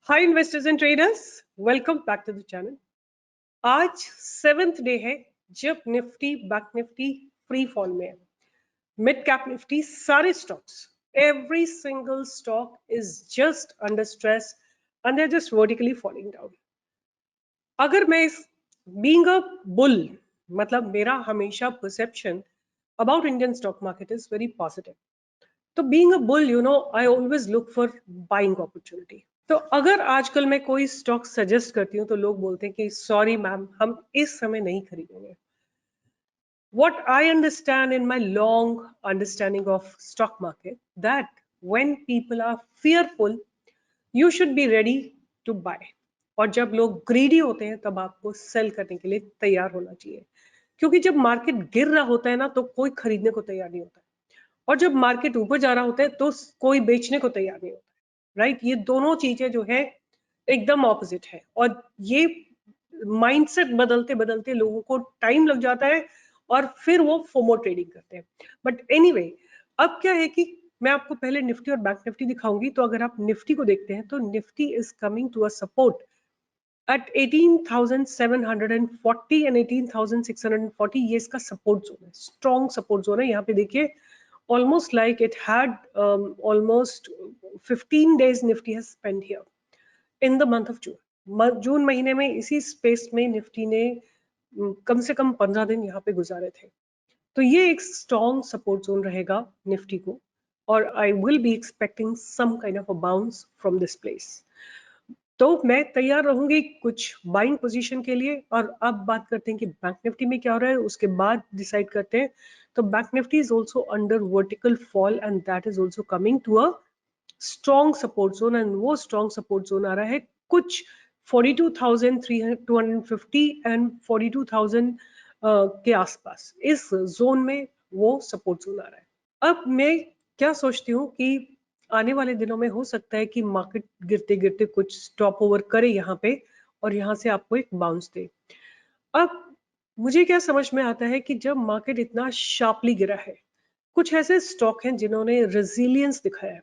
Hi investors and traders, welcome back to the channel. आज 7th day है जब Nifty bank Nifty free fall में है। मिड कैप निफ्टी सारे stocks, every single stock is just under stress and they are just vertically falling down. अगर मैं being a bull, मतलब मेरा हमेशा perception about Indian stock market is very positive. तो being a bull, I always look for buying opportunity. तो अगर आजकल मैं कोई स्टॉक सजेस्ट करती हूँ तो लोग बोलते हैं कि सॉरी मैम, हम इस समय नहीं खरीदेंगे। What I understand in my long understanding of stock market, that when people are fearful, you should be ready to buy. और जब लोग ग्रीडी होते हैं तब आपको सेल करने के लिए तैयार होना चाहिए, क्योंकि जब मार्केट गिर रहा होता है ना तो कोई खरीदने को तैयार नहीं होता, और जब मार्केट ऊपर जा रहा होता है तो कोई बेचने को तैयार नहीं होता। राइट, ये दोनों चीजें जो है एकदम ऑपोजिट है, और ये माइंडसेट बदलते बदलते लोगों को टाइम लग जाता है और फिर वो फोमो ट्रेडिंग करते हैं। बट एनीवे, अब क्या है कि मैं आपको पहले निफ्टी और बैंक निफ्टी दिखाऊंगी। तो अगर आप निफ्टी को देखते हैं तो Nifty is coming to a support at 18,740 and 18,640। ये इसका सपोर्ट जोन है, स्ट्रॉन्ग सपोर्ट जोन है। यहाँ पे देखिए, almost like it had almost 15 days Nifty has spent here in the month of June। जून महीने में इसी स्पेस में निफ्टी ने कम से कम 15 दिन यहाँ पे गुजारे थे। तो ये एक स्ट्रॉन्ग सपोर्ट जोन रहेगा निफ्टी को, और I will be expecting some kind of a bounce from this place. तो मैं तैयार रहूंगी कुछ बाइंग पोजीशन के लिए। और अब बात करते हैं कि बैंक निफ्टी में क्या हो रहा है, उसके बाद डिसाइड करते हैं। तो bank Nifty is also under vertical fall and that is also coming to a strong support zone, and वो स्ट्रॉन्ग सपोर्ट जोन आ रहा है कुछ 42,250 एंड 42,000 के आसपास। इस जोन में वो सपोर्ट जोन आ रहा है। अब मैं क्या सोचती हूँ कि आने वाले दिनों में हो सकता है कि मार्केट गिरते गिरते कुछ स्टॉप ओवर करे यहाँ पे, और यहाँ से आपको एक बाउंस दे। अब मुझे क्या समझ में आता है कि जब मार्केट इतना शार्पली गिरा है, कुछ ऐसे स्टॉक हैं जिन्होंने रेजिलियंस दिखाया है,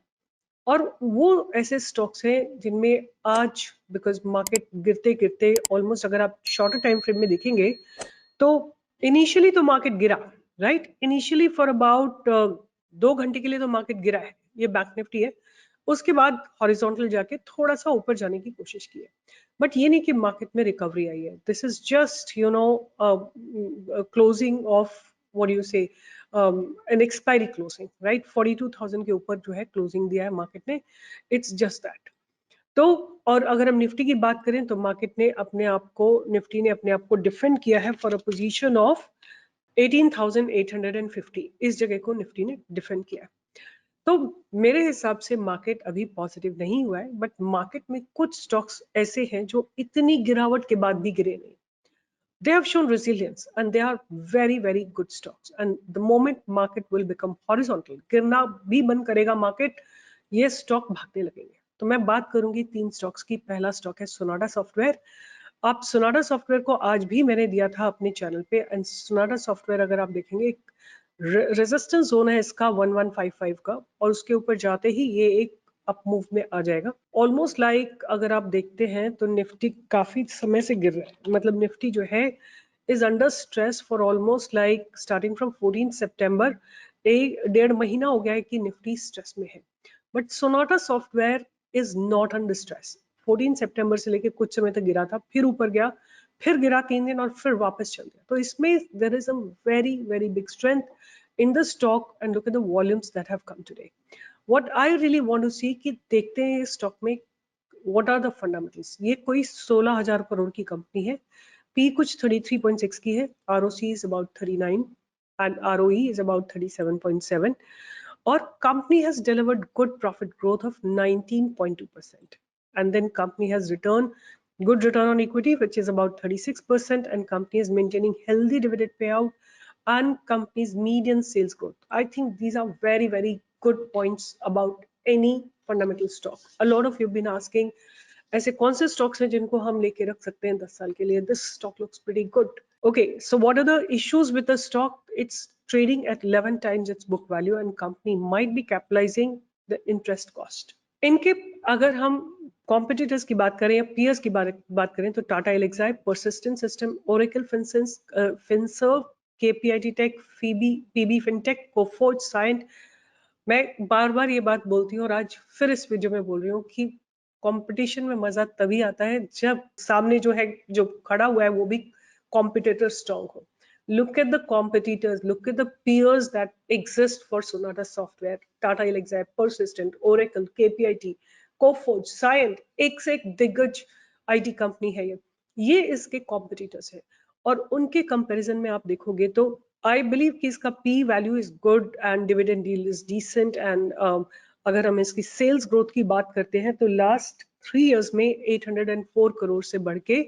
और वो ऐसे स्टॉक्स हैं जिनमें आज, बिकॉज मार्केट गिरते गिरते ऑलमोस्ट, अगर आप शॉर्टर टाइम फ्रेम में देखेंगे तो इनिशियली तो मार्केट गिरा, राइट। इनिशियली फॉर अबाउट 2 घंटे के लिए तो मार्केट गिरा है, ये बैंक निफ्टी है। उसके बाद हॉरिजॉन्टल जाके थोड़ा सा ऊपर जाने की कोशिश की है, बट ये नहीं कि मार्केट में रिकवरी आई है। This is just closing of, what do you से, एन एक्सपायरी क्लोजिंग, राइट। 42,000 के ऊपर जो है क्लोजिंग दिया है मार्केट ने, इट्स जस्ट दैट। तो और अगर हम निफ्टी की बात करें तो मार्केट ने अपने आप को, निफ्टी ने अपने आप को डिफेंड किया है फॉर अ पोजीशन ऑफ 18,850। इस जगह को निफ्टी ने डिफेंड किया है। तो मेरे हिसाब से मार्केट अभी पॉजिटिव नहीं हुआ है, बट मार्केट में कुछ स्टॉक्स ऐसे हैं जो इतनी गिरावट के बाद भी गिरे नहीं। They have shown resilience and they are very very good stocks, and the moment market will become horizontal, गिरना भी बंद करेगा मार्केट, ये स्टॉक भागने लगेंगे। तो मैं बात करूंगी 3 स्टॉक्स की। पहला स्टॉक है सोनाडा सॉफ्टवेयर। आप सोनाडा सॉफ्टवेयर को आज भी मैंने दिया था अपने चैनल पे, एंड सोनाडा सॉफ्टवेयर अगर आप देखेंगे, एक रेजिस्टेंस जोन है इसका 1155 का, और उसके ऊपर जाते ही ये एक अप मूव में आ जाएगा। ऑलमोस्ट लाइक अगर आप देखते हैं तो निफ्टी काफी समय से गिर रहा है, मतलब निफ्टी जो है is under stress for almost like starting from 14 सितंबर। 1.5 महीना हो गया है कि निफ्टी स्ट्रेस में है, but Sonata software is not under stress. 14 सितंबर से लेके कुछ समय तक गिरा था, फिर ऊपर गया, फिर गिरा 3 दिन, और फिर वापस चल गया। तो इसमें there is a very very big strength in the stock, and look at the volumes that have come today. What I really want to see कि देखते हैं स्टॉक में what are the fundamentals। ये कोई 16,000 करोड़ की कंपनी है, P कुछ 33.6 की है, ROC is about 39 and ROE is about 37.7, और company has delivered good profit growth of 19.2%, and then company has good return on equity which is about 36%, and company is maintaining healthy dividend payout and company's median sales growth. I think these are very very good points about any fundamental stock. A lot of you have been asking ऐसे कौन से stocks हैं जिनको हम लेके रख सकते हैं 10 साल के लिए। This stock looks pretty good. Okay, so what are the issues with the stock? It's trading at 11 times its book value, and company might be capitalizing the interest cost. इनके अगर हम कॉम्पिटिटर्स की बात करें या पीयर्स की बात करें तो टाटा एलेक्साई, परसिस्टेंट सिस्टम, ओरेकल फिनसर्व, केपीआईटी टेक, पीबी फिनटेक, कोफोर्ज, साइंट। मैं बार बार ये बात बोलती हूँ और आज फिर इस वीडियो में बोल रही हूँ कि कंपटीशन में मजा तभी आता है जब सामने जो है, जो खड़ा हुआ है, वो भी कॉम्पिटिटर स्ट्रांग हो। Look at the competitors, look at the peers that exist for Sonata Software, Tata Elxsi, Persistent, Oracle, KPIT, Coforge, Cyient, एक से एक दिग्गज आईटी कंपनी है ये इसके कॉम्पिटिटर्स है। और उनके कंपैरिजन में आप देखोगे तो आई बिलीव कि इसका P value is good and dividend deal is decent and अगर हम इसकी सेल्स ग्रोथ की बात करते हैं तो लास्ट 3 इयर्स में 804 करोड़ से बढ़ के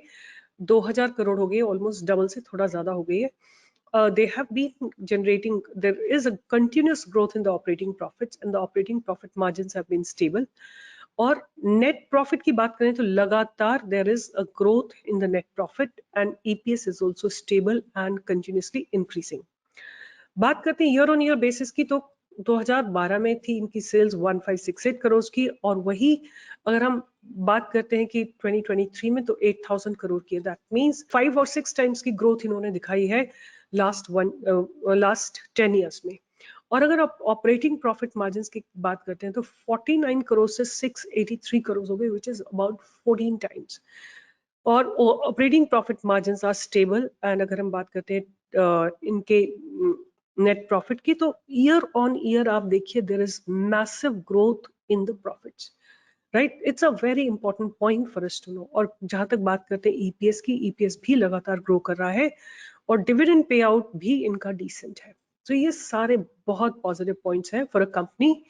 2000 करोड़ हो गई, ऑलमोस्ट डबल से थोड़ा ज्यादा हो गई है। They have been generating, there is a continuous growth in the operating profits and the operating profit margins have been stable. और net profit की बात करें तो लगातार there is a growth in the net profit and EPS is also stable and continuously increasing. बात करते हैं year on year basis की तो 2012 में थी इनकी सेल्स 1568 करोड़ की, और वही अगर हम बात करते हैं कि 2023 में तो 8000 करोड़ की है। दैट मींस 5 और 6 टाइम्स की ग्रोथ इन्होंने दिखाई है लास्ट 10 इयर्स में। और अगर आप ऑपरेटिंग प्रॉफिट मार्जिन्स की बात करते हैं तो 49 करोड़ से 683 करोड़ हो गए, विच इज अबाउट 14 टाइम्स। और operating profit margins are stable. And अगर हम बात करते हैं इनके नेट प्रॉफिट की तो ईयर ऑन ईयर आप देखिए there is massive growth in the profits, right. It's a very important point for us to know. और जहां तक बात करते हैं ईपीएस की, ईपीएस भी लगातार ग्रो कर रहा है और डिविडेंड पे आउट भी इनका डिसेंट है। तो ये सारे बहुत पॉजिटिव पॉइंट्स हैं फॉर अ कंपनी।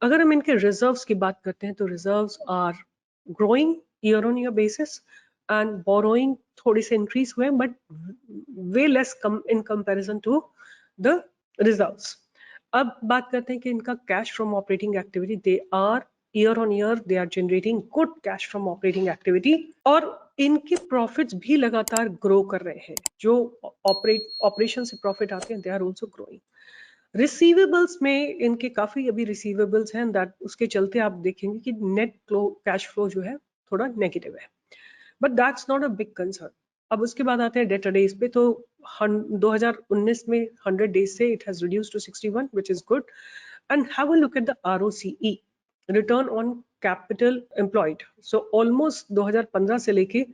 अगर हम इनके रिजर्व्स की बात करते हैं तो reserves are growing year on year basis and borrowing थोड़ी से इंक्रीज हुए but way less in comparison to the reserves. अब बात करते हैं कि इनका cash from operating activity, they are year on year they are generating good cash from operating activity और इनके प्रॉफिट्स भी लगातार ग्रो कर रहे हैं। जो ऑपरेशन से प्रॉफिट आते हैं they are also growing. Receivables में इनके काफी अभी रिसीवेबल्स हैं, दैट उसके चलते आप देखेंगे कि नेट कैश फ्लो जो है थोड़ा नेगेटिव है, but that's not a big concern. अब उसके बाद आते हैं डेटर डेज पे तो 2019 में 100 डेज से it has reduced to 61 which is good. And have a look at the ROCE, return on capital employed. So almost 2015 से लेके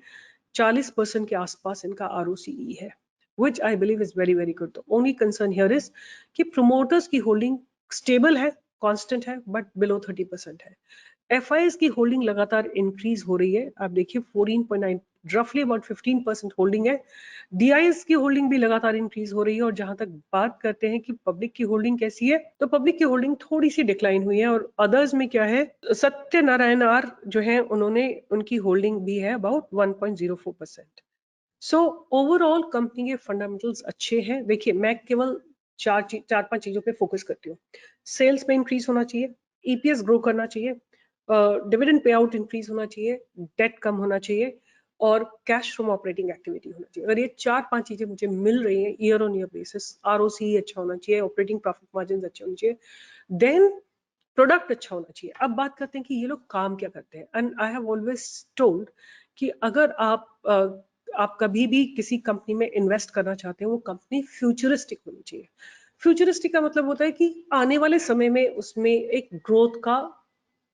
40% के आसपास इनका ROCE है, which I believe is very very good. The only concern here is कि promoters की holding stable है, constant है, but below 30% है। FIs की होल्डिंग लगातार इंक्रीज हो रही है, आप देखिए 14.9 रफली अबाउट 15% होल्डिंग है। DIs की होल्डिंग भी लगातार इंक्रीज हो रही है। और जहां तक बात करते हैं कि पब्लिक की होल्डिंग कैसी है तो पब्लिक की होल्डिंग थोड़ी सी डिक्लाइन हुई है। और अदर्स में क्या है, सत्यनारायण आर जो है उन्होंने उनकी होल्डिंग भी है अबाउट 1.04%। सो ओवरऑल कंपनी के फंडामेंटल्स अच्छे हैं। देखिए मैं केवल चार पांच चीजों पे फोकस करती हूँ। सेल्स में इंक्रीज होना चाहिए, EPS ग्रो करना चाहिए, डिविडेंड पे आउट इंक्रीज होना चाहिए, डेट कम होना चाहिए और कैश फ्रॉम ऑपरेटिंग एक्टिविटी होना चाहिए। अगर ये 4-5 चीजें मुझे मिल रही हैं year on year basis, ROCE अच्छा होना चाहिए, ऑपरेटिंग प्रॉफिट मार्जिन अच्छे होने चाहिए, देन प्रोडक्ट अच्छा होना चाहिए। अब बात करते हैं कि ये लोग काम क्या करते हैं। And I have always told कि अगर आप कभी भी किसी कंपनी में इन्वेस्ट करना चाहते हैं वो कंपनी फ्यूचरिस्टिक होनी चाहिए। फ्यूचरिस्टिक का मतलब होता है कि आने वाले समय में उसमें एक ग्रोथ का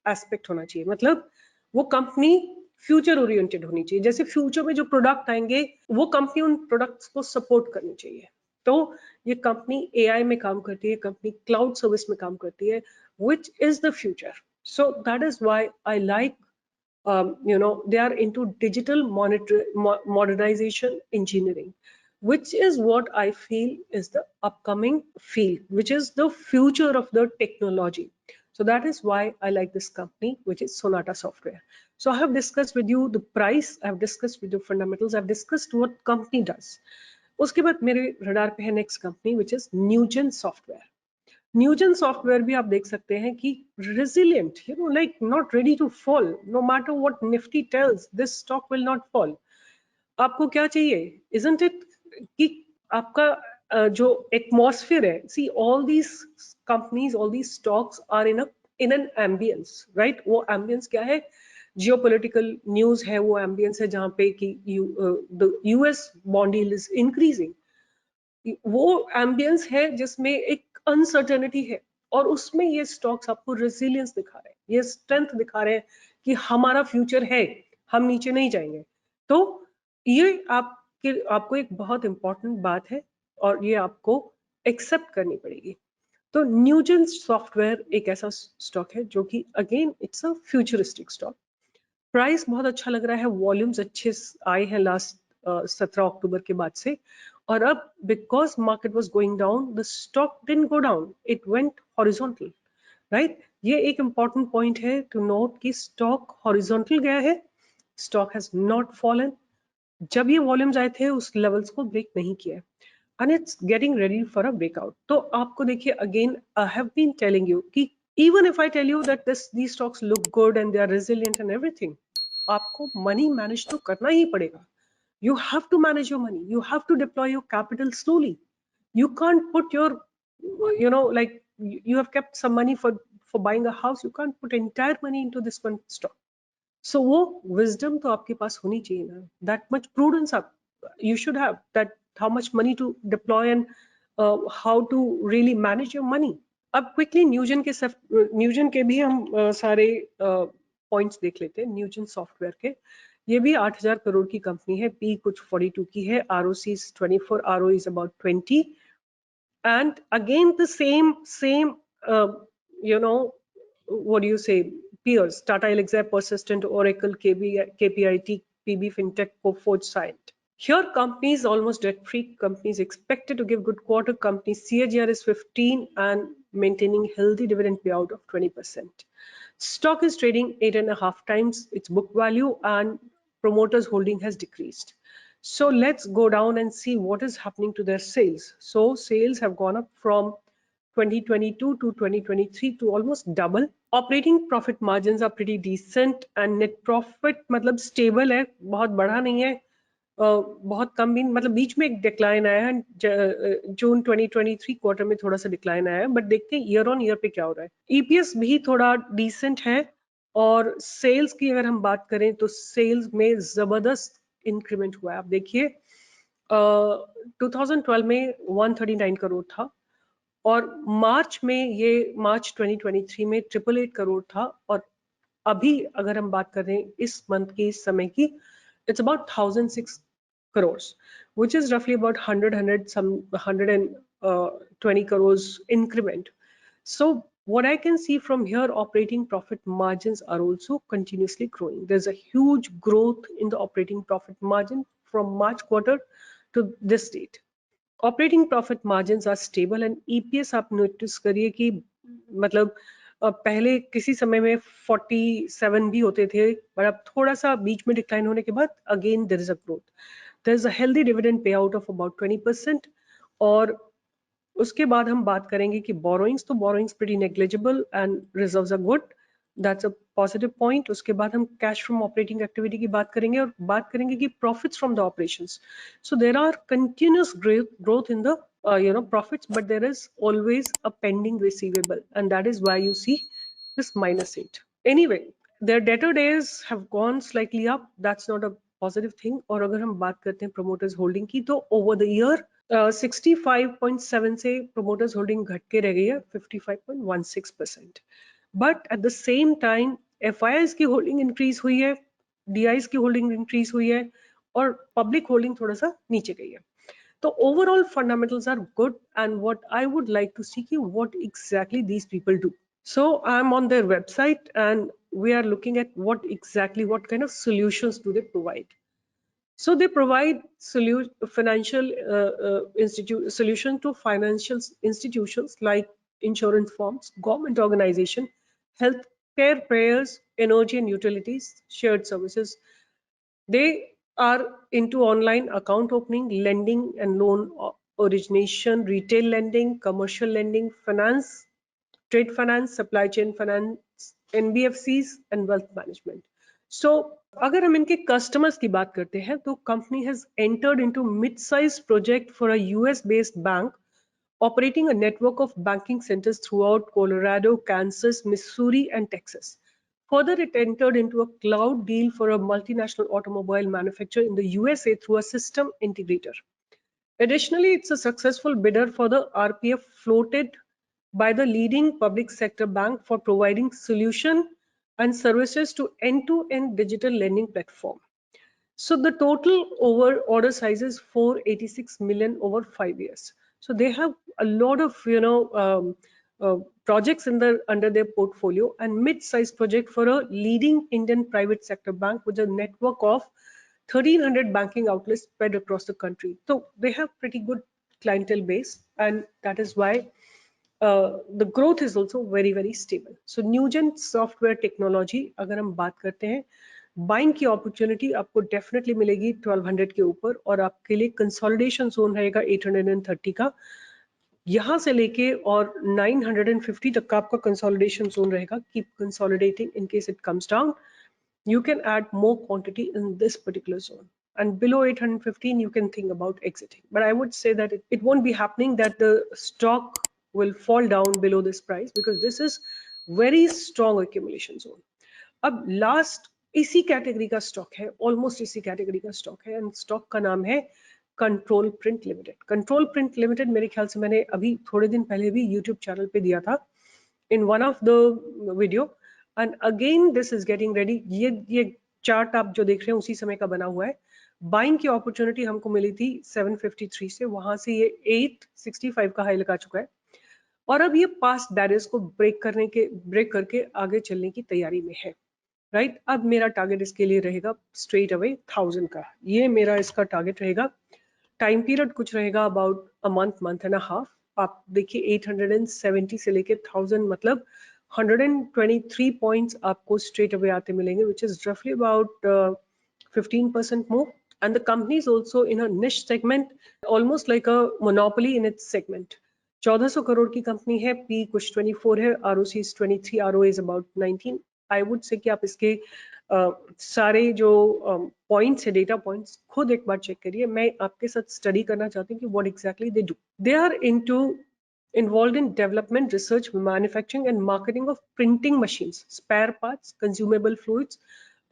एस्पेक्ट होना चाहिए। मतलब वो कंपनी फ्यूचर ओरिएंटेड होनी चाहिए। जैसे फ्यूचर में जो प्रोडक्ट आएंगे वो कंपनी उन प्रोडक्ट्स को सपोर्ट करनी चाहिए। तो ये कंपनी AI में काम करती है, कंपनी क्लाउड सर्विस में काम करती है, which is the future. So that is why I like, they are into digital modernization engineering, which is what I feel is the upcoming field, which is the future of the technology. So that is why I like this company, which is Sonata Software. So I have discussed with you the price, I've discussed with you fundamentals, I've discussed what company does. उसके बाद मेरे radar पे है next company which is Newgen Software. Newgen Software भी आप देख सकते हैं कि resilient, like not ready to fall, no matter what Nifty tells, this stock will not fall. आपको क्या चाहिए, isn't it कि आपका जो एटमॉस्फेयर है, see all these companies, all these stocks are in an ambience, right? वो ambience क्या है, जियोपॉलिटिकल न्यूज है, वो एम्बियंस है जहाँ पे कि US bond yield is increasing, वो एम्बियंस है जिसमें एक अनसर्टेनिटी है, और उसमें ये स्टॉक्स आपको रेजिलियंस दिखा रहे हैं, ये स्ट्रेंथ दिखा रहे हैं कि हमारा फ्यूचर है, हम नीचे नहीं जाएंगे। तो ये आपको एक बहुत इंपॉर्टेंट बात है और ये आपको एक्सेप्ट करनी पड़ेगी। तो न्यूजन सॉफ्टवेयर एक ऐसा स्टॉक है जो कि again it's a futuristic stock. Price बहुत अच्छा लग रहा है, वॉल्यूम्स अच्छे आए हैं लास्ट 17 अक्टूबर के बाद से, और अब because market was going down the stock didn't go down, it went horizontal, right. ये एक इंपॉर्टेंट पॉइंट है टू नोट कि स्टॉक हॉरिजॉन्टल गया है, स्टॉक हैज नॉट फॉलन। जब ये वॉल्यूम्स आए थे उस लेवल्स को ब्रेक नहीं किया है, and it's getting ready for a breakout. तो आपको देखिए again I have been telling you कि even if I tell you that these stocks look good and they are resilient and everything, आपको money manage तो करना ही पड़ेगा। You have to manage your money. You have to deploy your capital slowly. You can't put your, like you have kept some money for buying a house. You can't put entire money into this one stock. So वो wisdom तो आपके पास होनी चाहिए ना, that much prudence आप you should have, that how much money to deploy and how to really manage your money. अब quickly न्यूजन के भी हम सारे पॉइंट्स देख लेते हैं। न्यूजन सॉफ्टवेयर के, ये भी 8,000 करोड़ की कंपनी है, पी कुछ 42 की है, ROC 24, ROE is about 20, and again the same you know what do you say, peers, Tata Elxsi, Persistent, Oracle, KPIT, PB Fintech, Coforge, Cyient. Here companies almost debt free, companies expected to give good quarter, companies CAGR is 15 and maintaining healthy dividend payout of 20%. Stock is trading 8.5 times its book value and promoters holding has decreased. So let's go down and see what is happening to their sales. So sales have gone up from 2022 to 2023 to almost double. Operating profit margins are pretty decent and net profit मतलब stable है, बहुत बढ़ा नहीं है, बहुत कम भी, मतलब बीच में एक डिक्लाइन आया है, जून 2023 क्वार्टर में थोड़ा सा डिक्लाइन आया है, बट देखते हैं ईयर ऑन ईयर पे क्या हो रहा है। ईपीएस भी थोड़ा डिसेंट है, और सेल्स की अगर हम बात करें तो सेल्स में जबरदस्त इंक्रीमेंट हुआ है। आप देखिए 2012 में 139 करोड़ था, और मार्च 2023 में 888 करोड़ था, और अभी अगर हम बात करें इस मंथ की, इस समय की, it's about 1,006 crores, which is roughly about 120 crores increment. So what I can see from here, operating profit margins are also continuously growing. There's a huge growth in the operating profit margin from March quarter to this date. Operating profit margins are stable and EPS आप notice करिए कि मतलब पहले किसी समय में 47 भी होते थे, पर अब थोड़ा सा बीच में डिक्लाइन होने के बाद again there is a growth, there is a healthy dividend pay out of about 20%। और उसके बाद हम बात करेंगे कि बोरोइंग्स, तो borrowings pretty negligible and reserves are good, that's a positive point. उसके बाद हम कैश फ्रॉम ऑपरेटिंग एक्टिविटी की बात करेंगे, और बात करेंगे कि profits from the operations. So there are continuous growth in the profits, but there is always a pending receivable, and that is why you see this -8. Anyway, their debtor days have gone slightly up, that's not a positive thing। और अगर हम बात करते हैं promoters holding की, तो over the year 65.7 से promoters holding घट के रह गई है 55.16%, but at the same time FIIs की होल्डिंग इंक्रीज हुई है, DIs की होल्डिंग इंक्रीज हुई है, और पब्लिक होल्डिंग थोड़ा सा नीचे गई है। तो overall fundamentals are good, and what I would like to see what exactly these people do. So I'm on their website and we are looking at what kind of solutions do they provide. So they provide solution to financial institutions like insurance firms, government organization, healthcare payers, energy and utilities, shared services. They are into online account opening, lending and loan origination, retail lending, commercial lending, finance, trade finance, supply chain finance, NBFCs and wealth management. So अगर हम इनके customers की बात करते हैं, तो company has entered into mid-sized project for a US-based bank operating a network of banking centers throughout Colorado, Kansas, Missouri and Texas. Further, it entered into a cloud deal for a multinational automobile manufacturer in the USA through a system integrator. Additionally, it's a successful bidder for the RPF floated by the leading public sector bank for providing solution and services to end-to-end digital lending platform. So the total order size is 486 million over 5 years. So they have a lot of projects under their portfolio, and mid-sized project for a leading Indian private sector bank with a network of 1,300 banking outlets spread across the country. So they have pretty good clientele base, and that is why the growth is also very stable. So Newgen Software Technology, अगर हम बात करते हैं, buying की opportunity आपको definitely मिलेगी 1200 के ऊपर, और आपके लिए कंसोलिडेशन जोन रहेगा 830 का, यहाँ से लेके और 950 तक का आपका कंसोलिडेशन जोन रहेगा. Keep consolidating in case it comes down. You can add more quantity in this particular zone, and below 815 you can think about exiting, but I would say that it won't be happening that the stock will fall down below this price, because this is very strong accumulation zone. अब last इसी category का stock है, almost इसी category का stock है, and stock का नाम है control print limited. Control print limited मेरे ख्याल से मैंने अभी थोड़े दिन पहले भी यूट्यूब चैनल पे दिया था in one of the video, and again this is getting ready. ये चार्ट आप जो देख रहे हैं उसी समय का बना हुआ है. बाइंग की अपॉर्चुनिटी हमको मिली थी 753 से, वहां से ये 865 का हाई लगा चुका है, और अब ये पास्ट बैरियर्स को ब्रेक करके आगे चलने की तैयारी में है. राइट, अब मेरा टारगेट इसके लिए रहेगा स्ट्रेट अवे 1000 का. ये मेरा इसका टारगेट रहेगा. टाइम पीरियड कुछ रहेगा about a month and a half. आप देखिए 870 से लेके 1000, मतलब 123 पॉइंट्स आपको स्ट्रेट अवे आते मिलेंगे, which is roughly about 15% more. And the company is also in a niche segment, almost like a monopoly in its segment. 1400 crore की कंपनी है, पी कुछ 24 है, ROC is 23, ROA is about 19. I would say कि आप इसके सारे जो points है, डेटा पॉइंट्स, खुद एक बार चेक करिए. मैं आपके साथ स्टडी करना चाहती हूँ कि what exactly they do. They are involved in development, research, manufacturing and marketing of printing machines, spare parts, consumable fluids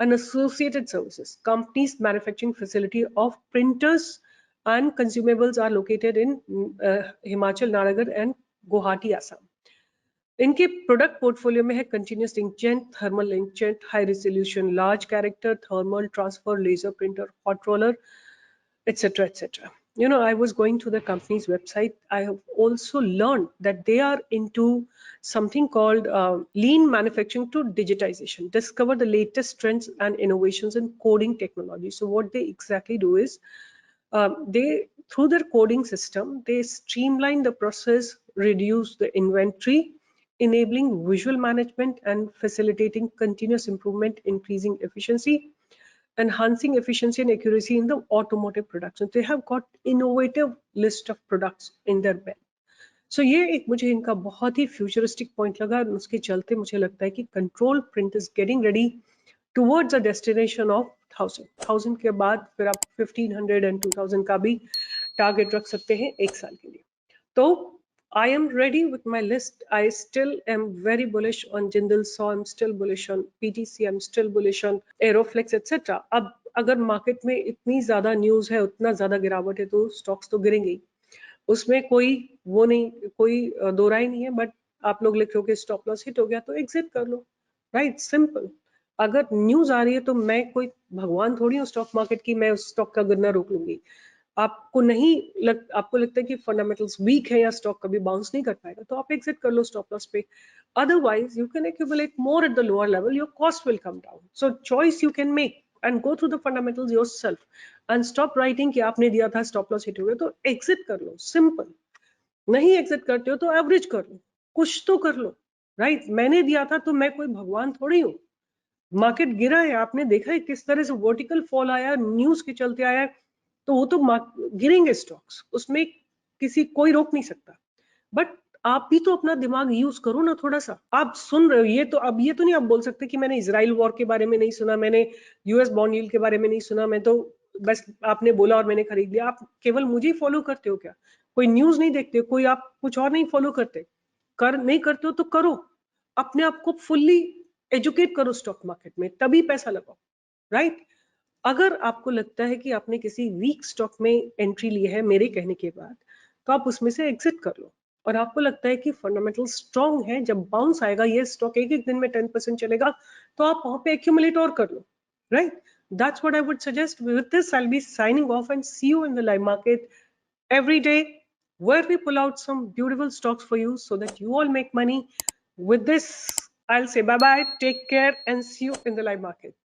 and associated services. Company's manufacturing facility of printers and consumables are located in Himachal, Nalagarh and Guwahati, Assam. इनके product portfolio में है continuous inkjet, thermal inkjet, high resolution, large character, thermal transfer, laser printer, hot roller, etc. etc. You know, I was going to the company's website. I have also learned that they are into something called lean manufacturing to digitization. Discover the latest trends and innovations in coding technology. So what they exactly do is they, through their coding system, they streamline the process, reduce the inventory, enabling visual management and facilitating continuous improvement, increasing efficiency, enhancing efficiency and accuracy in the automotive production. They have got innovative list of products in their belt. So ये एक मुझे इनका बहुत ही futuristic point लगा, और उसके चलते मुझे लगता है कि control print is getting ready towards a destination of 1000 के बाद फिर आप 1500 and 2000 का भी टारगेट रख सकते हैं एक साल के लिए. तो I am ready with my list. I still am very bullish on Jindal SAW. I'm still bullish on PTC. I'm still bullish on Aeroflex, etc. अब अगर मार्केट में इतनी ज्यादा न्यूज है, उतना ज्यादा गिरावट है, तो स्टॉक्स तो गिरेंगे ही, उसमें कोई वो नहीं, कोई दो राय नहीं है. बट आप लोग लिख रहे हो कि स्टॉप लॉस हिट हो गया तो एग्जिट कर लो. Right, simple. अगर न्यूज आ रही है तो मैं कोई भगवान थोड़ी हूँ स्टॉक मार्केट की, मैं उस स्टॉक का गिरना रोक लूंगी. आपको आपको लगता है कि फंडामेंटल्स वीक है या स्टॉक कभी बाउंस नहीं कर पाएगा, तो आप एग्जिट कर लो स्टॉप लॉस पे. Otherwise you can accumulate more at the lower level, your cost will come down. So choice you can make and go through the fundamentals yourself and stop writing कि आपने दिया था stop loss hit हो गया तो exit कर लो. Simple. नहीं exit करते हो तो एवरेज कर लो, कुछ तो कर लो. राइट, मैंने दिया था तो मैं कोई भगवान थोड़ी हूँ. मार्केट गिरा है, आपने देखा है किस तरह से वर्टिकल फॉल आया, न्यूज के चलते आया, तो वो तो गिरेंगे स्टॉक्स, उसमें कोई रोक नहीं सकता. बट आप भी तो अपना दिमाग यूज करो ना थोड़ा सा. आप सुन रहे हो ये तो, अब ये तो नहीं आप बोल सकते कि मैंने इजराइल वॉर के बारे में नहीं सुना, मैंने यूएस बॉन्ड यील्ड के बारे में नहीं सुना, मैं तो बस आपने बोला और मैंने खरीद लिया. आप केवल मुझे ही फॉलो करते हो क्या? कोई न्यूज नहीं देखते, कोई आप कुछ और नहीं फॉलो करते? नहीं करते हो तो करो, अपने आप को फुल्ली एजुकेट करो स्टॉक मार्केट में, तभी पैसा लगाओ, राइट? अगर आपको लगता है कि आपने किसी वीक स्टॉक में एंट्री ली है मेरे कहने के बाद, तो आप उसमें से एग्जिट कर लो। और आपको लगता है कि फंडामेंटल स्ट्रांग है, जब बाउंस आएगा ये स्टॉक एक एक दिन में 10% चलेगा, तो आप वहां पे एक्यूमुलेट और कर लो, right? That's what I would suggest. With this, I'll be signing off and see you in the live market every day, where we pull out some beautiful stocks for you so that you all make money. With this, I'll say bye bye, take care, and see you in the live market.